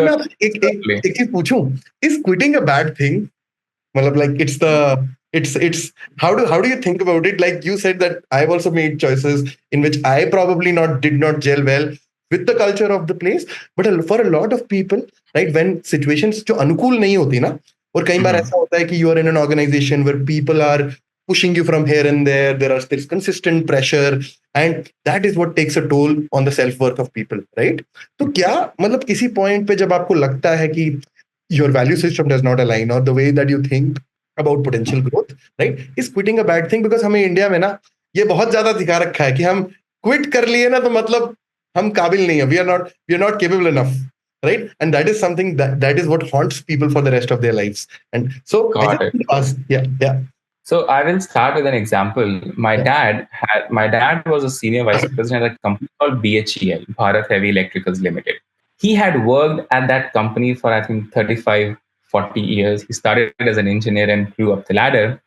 यार मैं आपसे एक चीज पूछूं, is quitting a bad thing? मतलब like it's how do you think about it? Like you said that I've also made choices in which I probably did not gel well with the culture of the place, but for a lot of people, right, when situations जो अनुकूल नहीं होती ना, और कई बार ऐसा होता है कि you are in an organization where people are pushing you from here and there's consistent pressure, and that is what takes a toll on the self worth of people, right? तो क्या मतलब किसी point पे जब आपको लगता है कि your value system does not align or the way that you think about potential growth, right, is quitting a bad thing? Because हमें इंडिया में ना ये बहुत ज्यादा दिखा रखा है कि हम क्विट कर लिए ना तो मतलब हम काबिल नहीं है, we are not capable enough, right? And that is something that is what haunts people for the rest of their lives. And so I Got just it. ask, yeah. So I will start with an example. My dad was a senior vice president at a company called BHEL, Bharat Heavy Electricals Limited. He had worked at that company for I think 35, 40 years. He started as an engineer and grew up the ladder.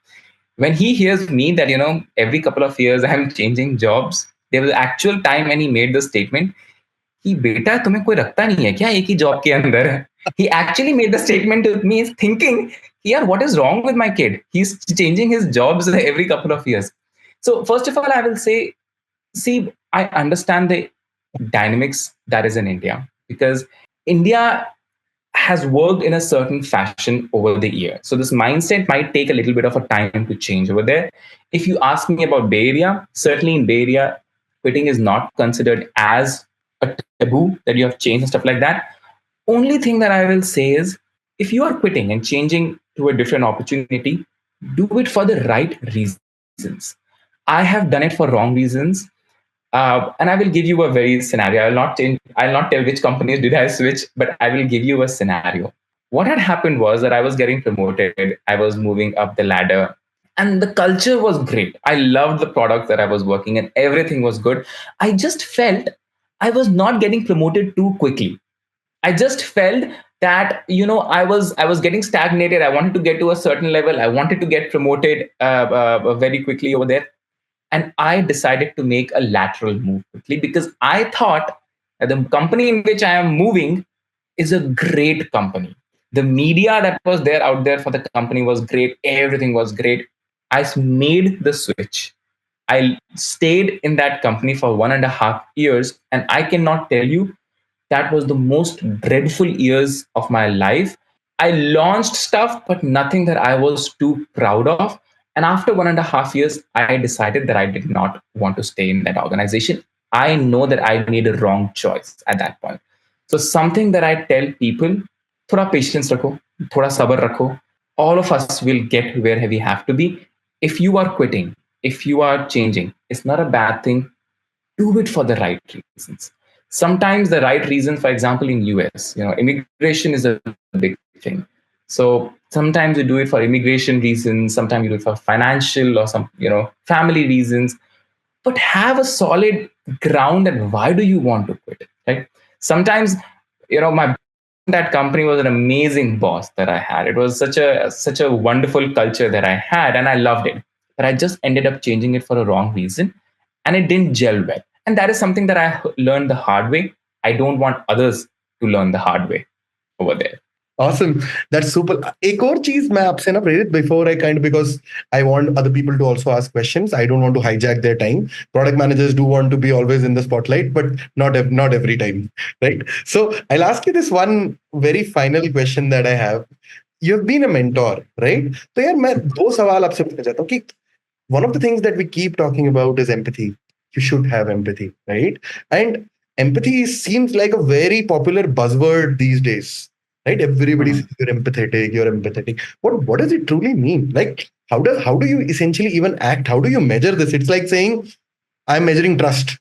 When he hears me that, every couple of years I'm changing jobs, there was actual time when he made the statement कि बेटा तुम्हें कोई रखता नहीं है क्या एक ही job के अंदर. He actually made the statement to me thinking, yeah, what is wrong with my kid? He's changing his jobs every couple of years. So first of all, I will say, see, I understand the dynamics that is in India, because India has worked in a certain fashion over the year. So this mindset might take a little bit of a time to change over there. If you ask me about Bay Area, certainly in Bay Area, quitting is not considered as a taboo that you have changed and stuff like that. Only thing that I will say is, if you are quitting and changing to a different opportunity, do it for the right reasons. I have done it for wrong reasons. And I will give you a very scenario. I'll not tell which companies did I switch, but I will give you a scenario. What had happened was that I was getting promoted. I was moving up the ladder, and the culture was great. I loved the product that I was working in. Everything was good. I just felt I was not getting promoted too quickly. I just felt that I was getting stagnated. I wanted to get to a certain level. I wanted to get promoted very quickly over there. And I decided to make a lateral move quickly because I thought that the company in which I am moving is a great company. The media that was there out there for the company was great. Everything was great. I made the switch. I stayed in that company for 1.5 years. And I cannot tell you, that was the most dreadful years of my life. I launched stuff, but nothing that I was too proud of. And after 1.5 years, I decided that I did not want to stay in that organization. I know that I made a wrong choice at that point. So something that I tell people, thoda patience rakho, thoda sabr rakho. All of us will get where we have to be. If you are quitting, if you are changing, it's not a bad thing. Do it for the right reasons. Sometimes the right reason, for example, in US, immigration is a big thing. So sometimes you do it for immigration reasons, sometimes you do it for financial or some, family reasons, but have a solid ground and why do you want to quit, right? Sometimes, my that company was an amazing boss that I had. It was such a wonderful culture that I had, and I loved it. But I just ended up changing it for a wrong reason, and it didn't gel well. And that is something that I learned the hard way. I don't want others to learn the hard way over there. Awesome. That's super. एक और चीज मैं आपसे ना प्रेरित, before I because I want other people to also ask questions. I don't want to hijack their time. Product managers do want to be always in the spotlight, but not every time, right? So I'll ask you this one very final question that I have. You have been a mentor, right? तो यार मैं दो सवाल आपसे पूछना चाहता हूँ कि one of the things that we keep talking about is empathy. You should have empathy, right? And empathy seems like a very popular buzzword these days. Right? Everybody says you're empathetic. What does it truly mean? Like, how do you essentially even act? How do you measure this? It's like saying, I'm measuring trust,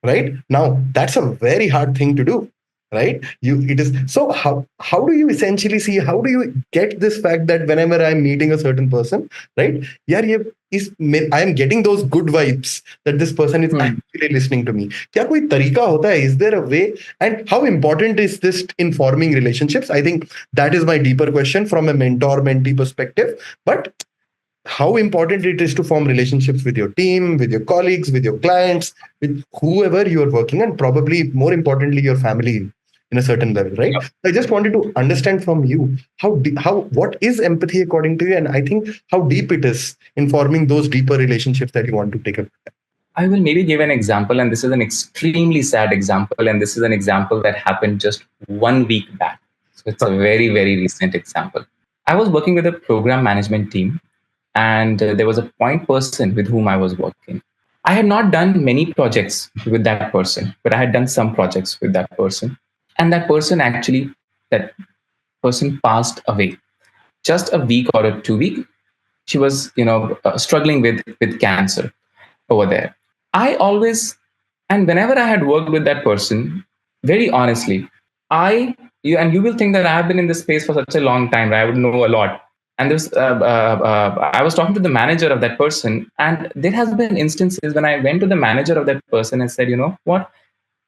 right? Now, that's a very hard thing to do, right? It is. So how do you essentially see, how do you get this fact that whenever I'm meeting a certain person, right? Yeah, I am getting those good vibes that this person is actually listening to me. क्या कोई तरीका होता है? Is there a way? And how important is this in forming relationships? I think that is my deeper question from a mentor-mentee perspective. But how important it is to form relationships with your team, with your colleagues, with your clients, with whoever you are working, and probably more importantly, your family. in a certain level, right? Yep. I just wanted to understand from you how what is empathy according to you, and I think how deep it is in forming those deeper relationships that you want to take up. I will maybe give an example, and this is an extremely sad example, and this is an example that happened just 1 week back. So it's a very, very recent example. I was working with a program management team, and there was a point person with whom I was working. I had not done many projects with that person, but I had done some projects with that person. And that person actually, that person passed away just a week or a 2 week. She was, struggling with cancer over there. I always, and whenever I had worked with that person, very honestly, you will think that I have been in this space for such a long time, right? I would know a lot. And I was talking to the manager of that person, and there has been instances when I went to the manager of that person and said, you know what,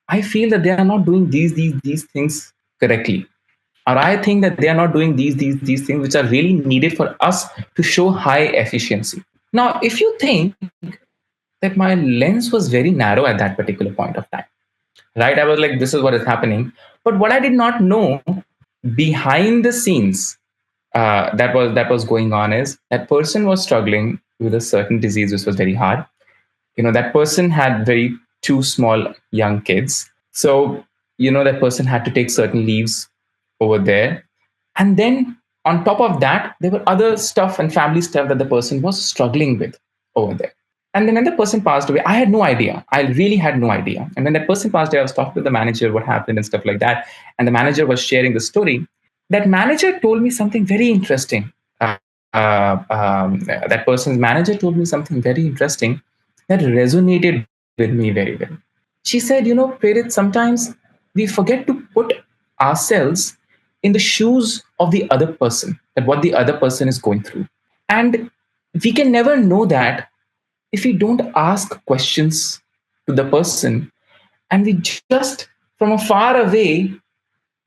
I feel that they are not doing these things correctly, or I think that they are not doing these things which are really needed for us to show high efficiency. Now, if you think that my lens was very narrow at that particular point of time, right? I was like, this is what is happening. But what I did not know behind the scenes that was going on is that person was struggling with a certain disease which was very hard. That person had very two small young kids. So, that person had to take certain leaves over there. And then on top of that, there were other stuff and family stuff that the person was struggling with over there. And then when the person passed away, I had no idea. I really had no idea. And when that person passed away, I was talking to the manager, what happened and stuff like that. And the manager was sharing the story. That manager told me something very interesting. That person's manager told me something very interesting that resonated with me very well. She said, Prerit, sometimes we forget to put ourselves in the shoes of the other person, that what the other person is going through. And we can never know that if we don't ask questions to the person, and we just from a far away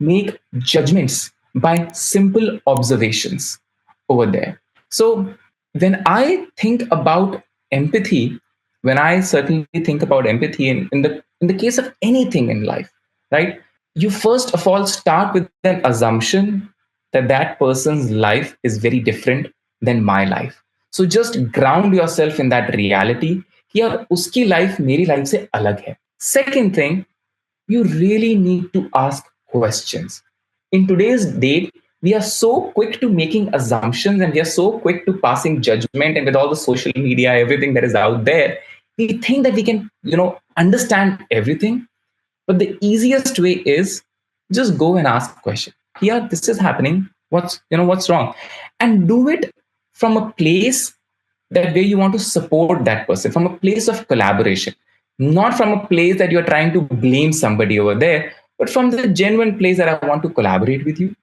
make judgments by simple observations over there. So when I think about empathy, when I certainly think about empathy in the case of anything in life, right? You first of all start with an assumption that that person's life is very different than my life. So just ground yourself in that reality कि यार उसकी life मेरी life से अलग है. Second thing, you really need to ask questions. In today's date, we are so quick to making assumptions, and we are so quick to passing judgment, and with all the social media, everything that is out there, we think that we can, understand everything. But the easiest way is just go and ask a question. Yeah, this is happening. What's wrong? And do it from a place that where you want to support that person, from a place of collaboration, not from a place that you're trying to blame somebody over there, but from the genuine place that I want to collaborate with you,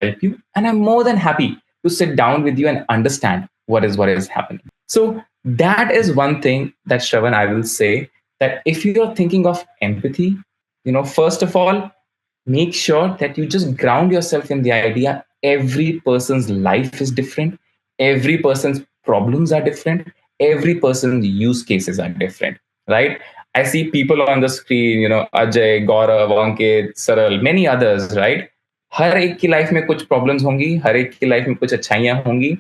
help you, and I'm more than happy to sit down with you and understand what is happening. So that is one thing that, Shravan, I will say, that if you're thinking of empathy, first of all, make sure that you just ground yourself in the idea every person's life is different, every person's problems are different, every person's use cases are different, right? I see people on the screen, Ajay, Gaurav, Ankit, Saral, many others, right? हर एक की life में कुछ problems होंगी, हर एक की life में कुछ अच्छाइयां होंगी,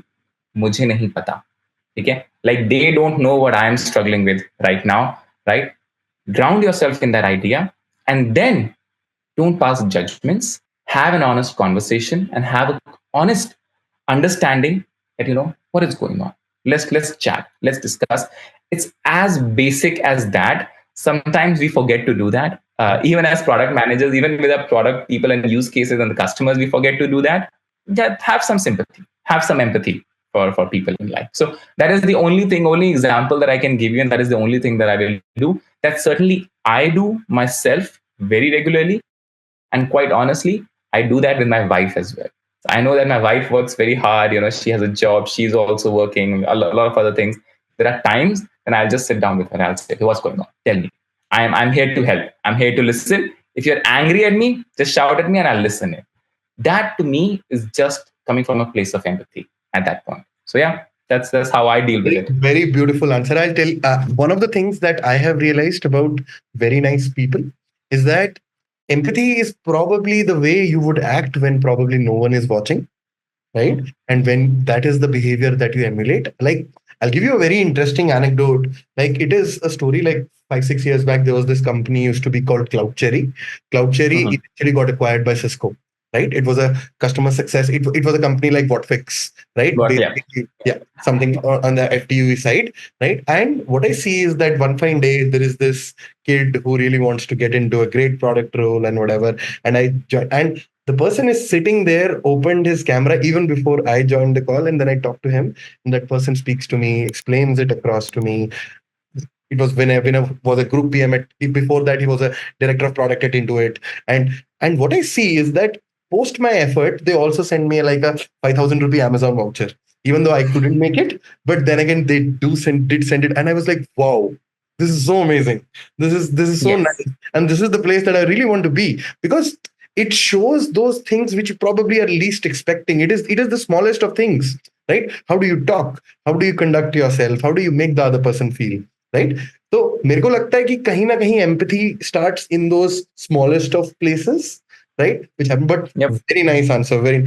मुझे नहीं पता. ठीक है, like they don't know what I am struggling with right now, right? Ground yourself in that idea, and then don't pass judgments. Have an honest conversation and have a honest understanding that what is going on. Let's chat. Let's discuss. It's as basic as that. Sometimes we forget to do that. Even as product managers, even with our product people and use cases and the customers, we forget to do that. Have some sympathy. Have some empathy for people in life. So that is the only example that I can give you, and that is the only thing that I will do. That certainly I do myself very regularly. And quite honestly, I do that with my wife as well. So I know that my wife works very hard. She has a job. She's also working a lot of other things. There are times when I'll just sit down with her and I'll say, hey, what's going on? Tell me. I'm here to help. I'm here to listen. If you're angry at me, just shout at me and I'll listen. That to me is just coming from a place of empathy at that point. So yeah, that's how I deal with it. Very beautiful answer. I'll tell one of the things that I have realized about very nice people is that empathy is probably the way you would act when probably no one is watching, right? And when that is the behavior that you emulate. Like, I'll give you a very interesting anecdote. Like, it is a story like 5 6 years back. There was this company used to be called Cloud Cherry. Cloud Cherry Mhm. eventually got acquired by Cisco, right? It was a customer success. It was a company like Whatfix, right? But yeah, Basically, yeah, something on the FTUE side, right? And what I see is that one fine day there is this kid who really wants to get into a great product role and whatever. And and the person is sitting there, opened his camera even before I joined the call, and then I talk to him, and that person speaks to me, explains it across to me. It was when I was a group PM at, before that he was a director of product at Intuit. And what I see is that post my effort, they also send me like a 5,000 rupee Amazon voucher, even though I couldn't make it. But then again, they did send it, and I was like, wow, this is so amazing. This is so yes, nice, and this is the place that I really want to be, because it shows those things which you probably are least expecting. It is the smallest of things, right? How do you talk? How do you conduct yourself? How do you make the other person feel, right? तो मेरे को लगता है कि कहीं ना कहीं empathy starts in those smallest of places, right? Which happen. But yep. very nice answer. Very